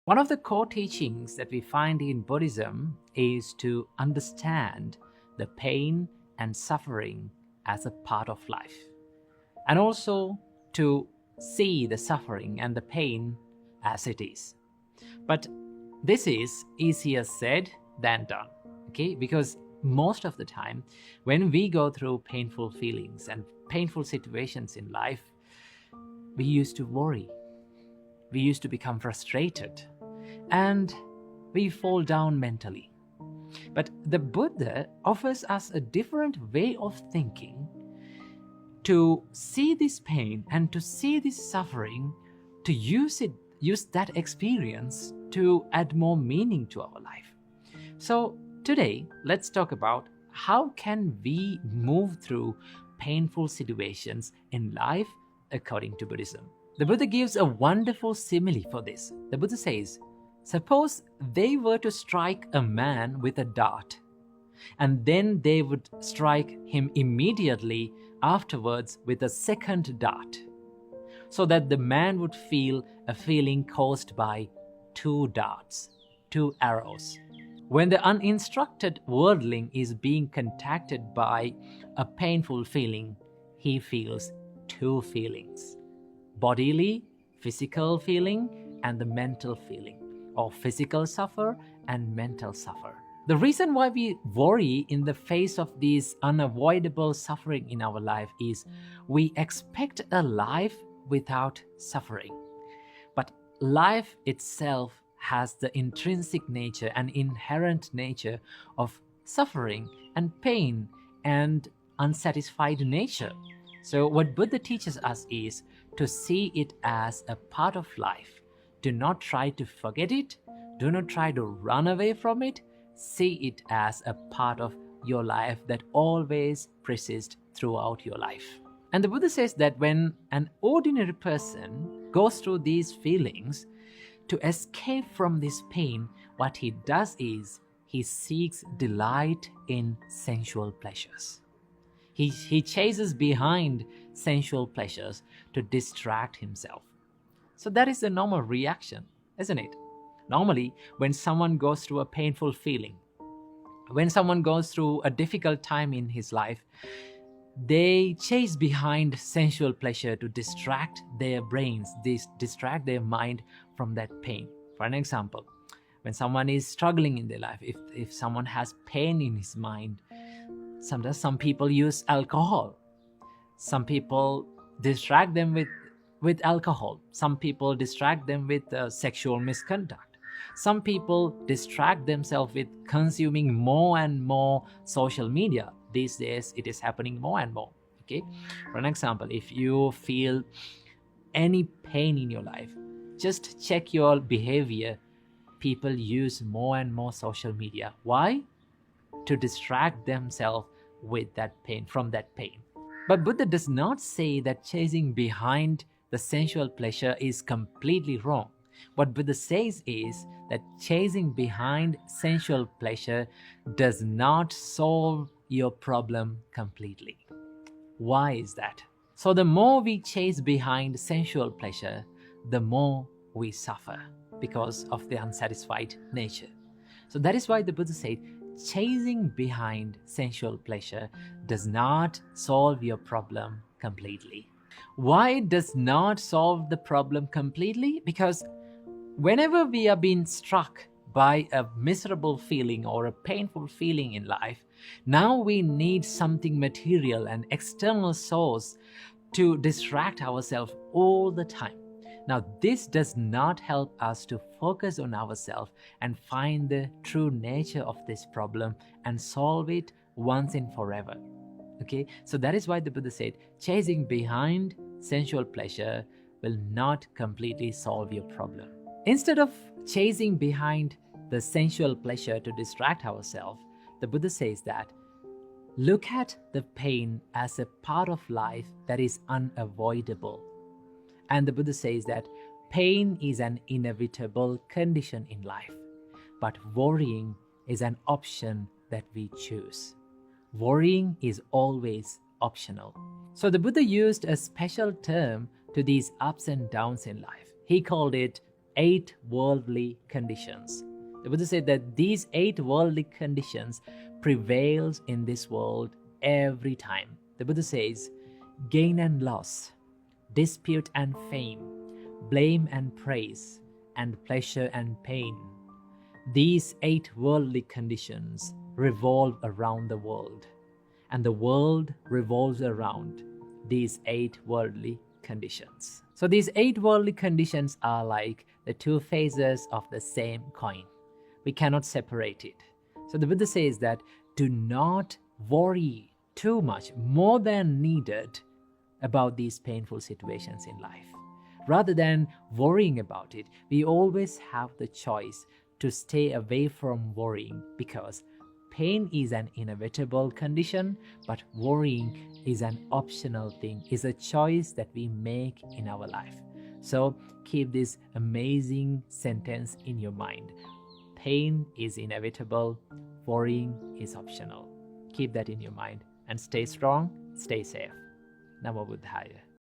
One of the core teachings that we find in Buddhism is to understand the pain and suffering as a part of life, and also to see the suffering and the pain as it is. But this is easier said than done, okay? Because most of the time, when we go through painful feelings and painful situations in life, we used to worry, we used to become frustrated, and we fall down mentally. But the Buddha offers us a different way of thinking to see this pain and to see this suffering, to use that experience to add more meaning to our life. So today, let's talk about how can we move through painful situations in life according to Buddhism. The Buddha gives a wonderful simile for this. The Buddha says, suppose they were to strike a man with a dart, and then they would strike him immediately afterwards with a second dart, so that the man would feel a feeling caused by two darts, two arrows. When the uninstructed worldling is being contacted by a painful feeling, he feels two feelings: bodily, physical feeling, and the mental feeling, or physical suffer and mental suffer. The reason why we worry in the face of this unavoidable suffering in our life is we expect a life without suffering. But life itself has the intrinsic nature and inherent nature of suffering and pain and unsatisfied nature. So what Buddha teaches us is to see it as a part of life. Do not try to forget it. Do not try to run away from it. See it as a part of your life that always persists throughout your life. And the Buddha says that when an ordinary person goes through these feelings, to escape from this pain, what he does is he seeks delight in sensual pleasures. He chases behind sensual pleasures to distract himself. So that is the normal reaction, isn't it? Normally, when someone goes through a painful feeling, when someone goes through a difficult time in his life, they chase behind sensual pleasure to distract their brains, distract their mind from that pain. For an example, when someone is struggling in their life, if someone has pain in his mind, sometimes some people use alcohol. Some people distract them with alcohol. Some people distract them with sexual misconduct. Some people distract themselves with consuming more and more social media. These days, it is happening more and more. Okay. For an example, if you feel any pain in your life, just check your behavior. People use more and more social media. Why? To distract themselves with that pain, from that pain. But Buddha does not say that chasing behind the sensual pleasure is completely wrong. What Buddha says is that chasing behind sensual pleasure does not solve your problem completely. Why is that? So the more we chase behind sensual pleasure, the more we suffer because of the unsatisfied nature. So that is why the Buddha said, chasing behind sensual pleasure does not solve your problem completely. Why it does not solve the problem completely? Because whenever we are being struck by a miserable feeling or a painful feeling in life, now we need something material and external source to distract ourselves all the time. Now, this does not help us to focus on ourselves and find the true nature of this problem and solve it once and forever. Okay, so that is why the Buddha said, chasing behind sensual pleasure will not completely solve your problem. Instead of chasing behind the sensual pleasure to distract ourselves, the Buddha says that look at the pain as a part of life that is unavoidable. And the Buddha says that pain is an inevitable condition in life, but worrying is an option that we choose. Worrying is always optional. So the Buddha used a special term to these ups and downs in life. He called it 8 worldly conditions. The Buddha said that these 8 worldly conditions prevails in this world every time. The Buddha says, gain and loss, dispute and fame, blame and praise, and pleasure and pain. These 8 worldly conditions revolve around the world, and the world revolves around these 8 worldly conditions. So these 8 worldly conditions are like the 2 faces of the same coin. We cannot separate it. So the Buddha says that do not worry too much, more than needed, about these painful situations in life. Rather than worrying about it, we always have the choice to stay away from worrying, because pain is an inevitable condition, but worrying is an optional thing, is a choice that we make in our life. So keep this amazing sentence in your mind. Pain is inevitable, worrying is optional. Keep that in your mind and stay strong, stay safe. Namo Buddhaya.